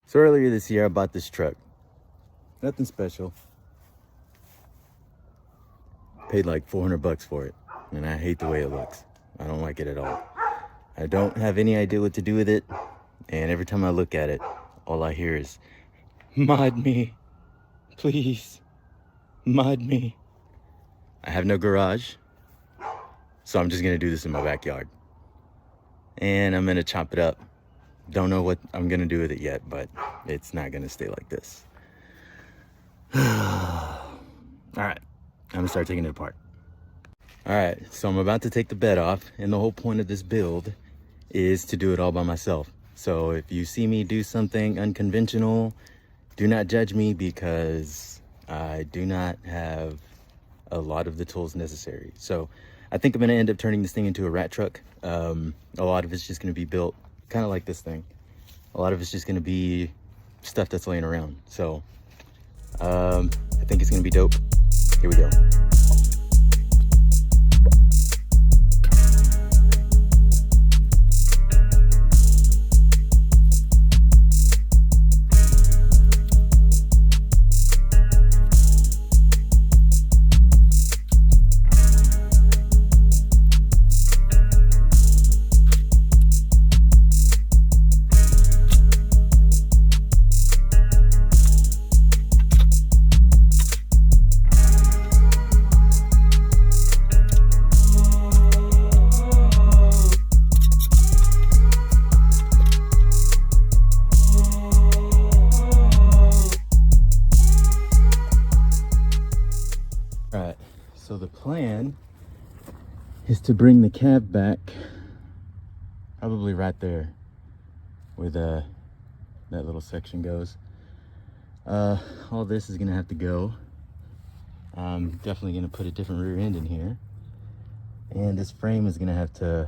So earlier this year, I bought this truck. Nothing special. Paid like 400 bucks for it. And I hate the way it looks. I don't like it at all. I don't have any idea what to do with it. And every time I look at it, all I hear is, mod me, please, mod me. I have no garage, so I'm just gonna do this in my backyard. And I'm gonna chop it up. Don't know what I'm gonna do with it yet, but it's not gonna stay like this. All right, I'm gonna start taking it apart. All right, so I'm about to take the bed off, and the whole point of this build is to do it all by myself. So if you see me do something unconventional, do not judge me, because I do not have a lot of the tools necessary. So I think I'm gonna end up turning this thing into a rat truck. A lot of it's just gonna be built kind of like this thing. A lot of it's just gonna be stuff that's laying around. So I think it's gonna be dope. Here we go. So the plan is to bring the cab back, probably right there where that little section goes. All this is gonna have to go. I'm definitely gonna put a different rear end in here. And this frame is gonna have to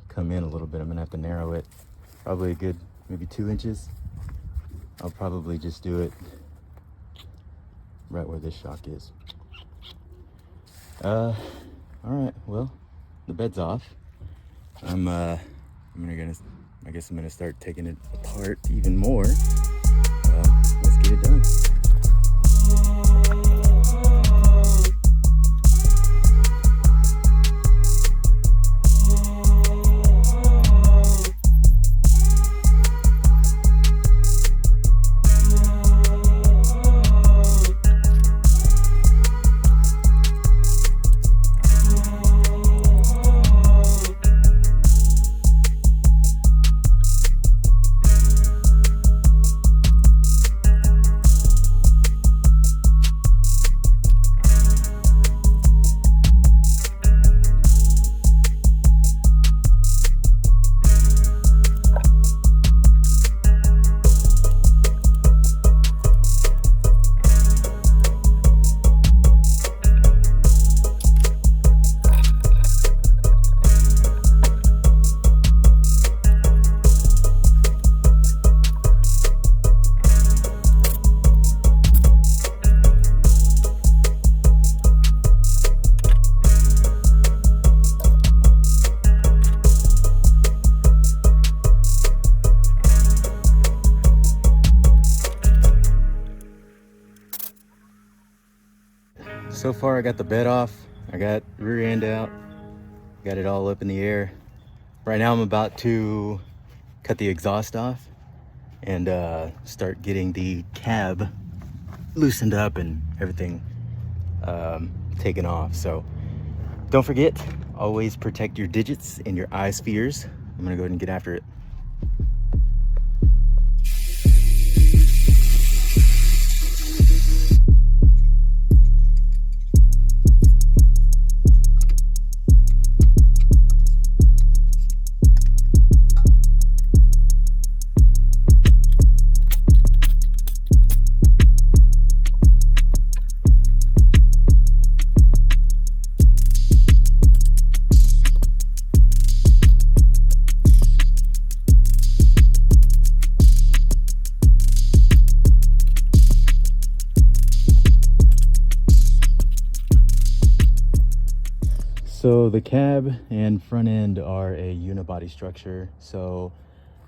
come in a little bit. I'm gonna have to narrow it, probably a good, maybe 2 inches. I'll probably just do it right where this shock is. All right, well, the bed's off. I guess I'm gonna start taking it apart even more. Let's get it done. So far I got the bed off, I got rear end out, got it all up in the air. Right now I'm about to cut the exhaust off and start getting the cab loosened up and everything taken off. So don't forget, always protect your digits and your eye spheres. I'm gonna go ahead and get after it. So the cab and front end are a unibody structure. So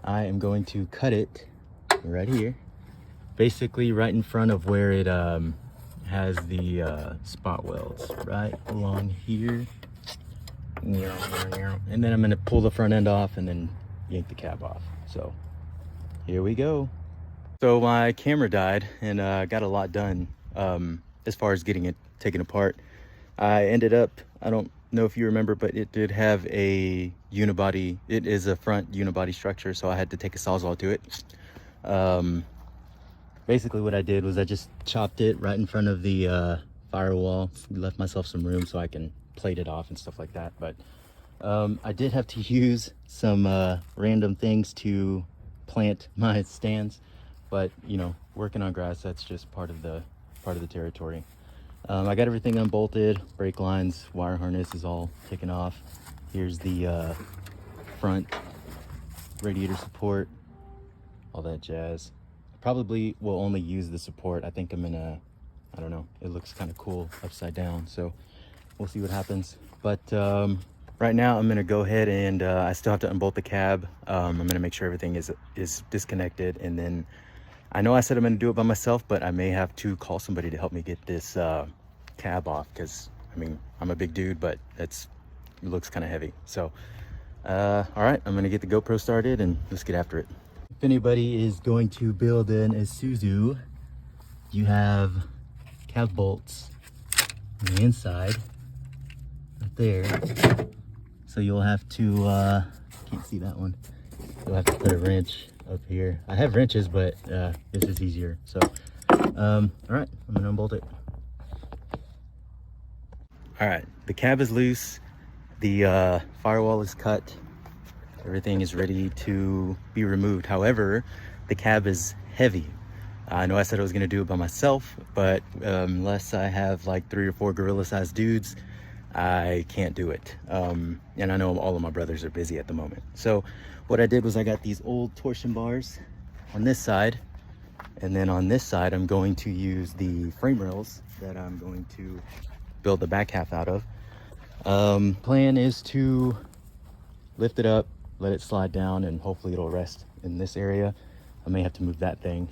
I am going to cut it right here. basically right in front of where it has the spot welds, right along here. And then I'm gonna pull the front end off and then yank the cab off. So here we go. So my camera died and I got a lot done as far as getting it taken apart. I ended up, I don't know if you remember, but it did have a unibody. It is a front unibody structure, so I had to take a sawzall to it. Basically what I did was I just chopped it right in front of the firewall, left myself some room so I can plate it off and stuff like that. But I did have to use some random things to plant my stands, but you know, working on grass, that's just part of the territory. I got everything unbolted, brake lines, wire harness is all taken off. Here's the front radiator support, all that jazz. Probably will only use the support. I think I'm gonna, I don't know, it looks kind of cool upside down, so we'll see what happens. But right now I'm gonna go ahead and I still have to unbolt the cab. I'm gonna make sure everything is disconnected, and then I know I said I'm gonna do it by myself, but I may have to call somebody to help me get this cab off, because I mean, I'm a big dude, but it looks kind of heavy. So all right, I'm gonna get the GoPro started and let's get after it. If anybody is going to build an Isuzu, you have cab bolts on the inside right there, so you'll have to can't see that one, you'll have to put a wrench up here. I have wrenches, but this is easier. So all right, I'm gonna unbolt it. All right, the cab is loose, the firewall is cut, everything is ready to be removed. However, the cab is heavy. I know I said I was gonna do it by myself, but unless I have like 3 or 4 gorilla-sized dudes, I can't do it. And I know all of my brothers are busy at the moment. So what I did was I got these old torsion bars on this side, and then on this side I'm going to use the frame rails that I'm going to build the back half out of. Plan is to lift it up, let it slide down, and hopefully it'll rest in this area. I may have to move that thing,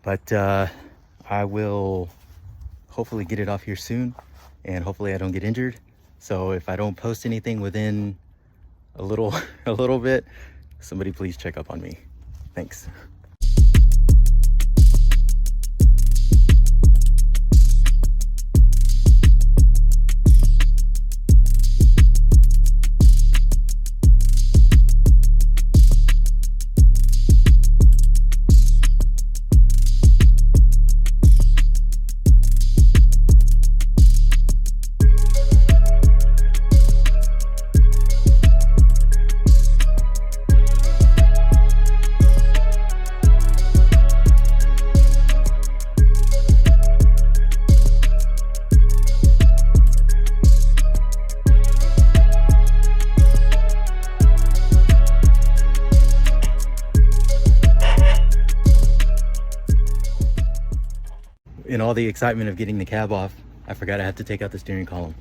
but I will hopefully get it off here soon, and hopefully I don't get injured. So if I don't post anything within a little bit, somebody please check up on me. Thanks. In all the excitement of getting the cab off, I forgot I have to take out the steering column.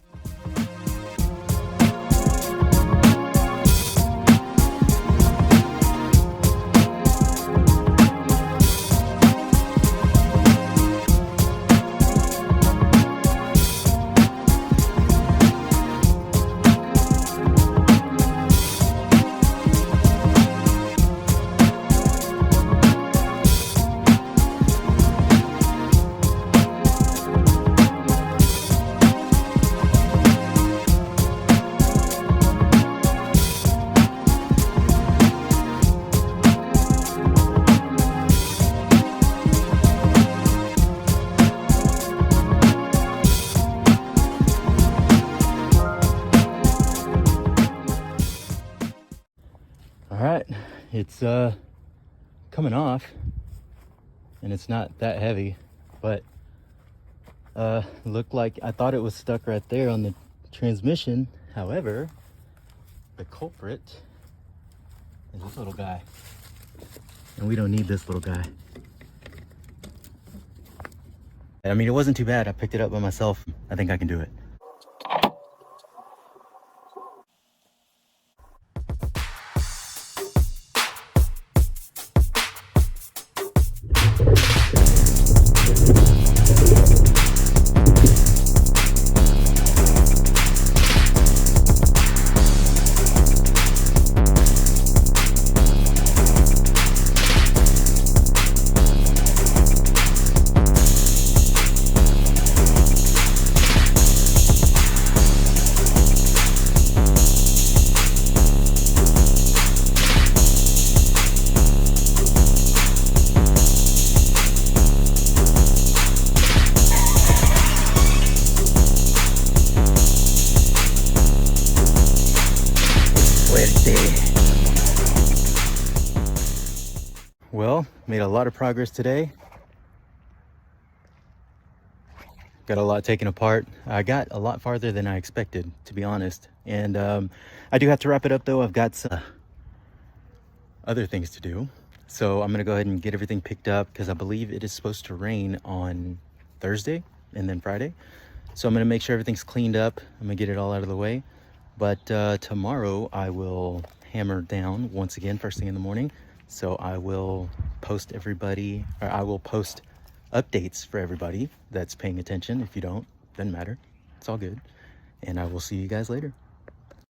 All right, it's coming off, and it's not that heavy, but looked like I thought it was stuck right there on the transmission. However, the culprit is this little guy, and we don't need this little guy. I mean, it wasn't too bad. I picked it up by myself. I think I can do it. Made a lot of progress today. Got a lot taken apart. I got a lot farther than I expected, to be honest. And I do have to wrap it up though. I've got some other things to do. So I'm gonna go ahead and get everything picked up because I believe it is supposed to rain on Thursday and then Friday. So I'm gonna make sure everything's cleaned up. I'm gonna get it all out of the way. But tomorrow I will hammer down once again first thing in the morning. So I will post everybody, or I will post updates for everybody that's paying attention. If you don't, doesn't matter. It's all good. And I will see you guys later.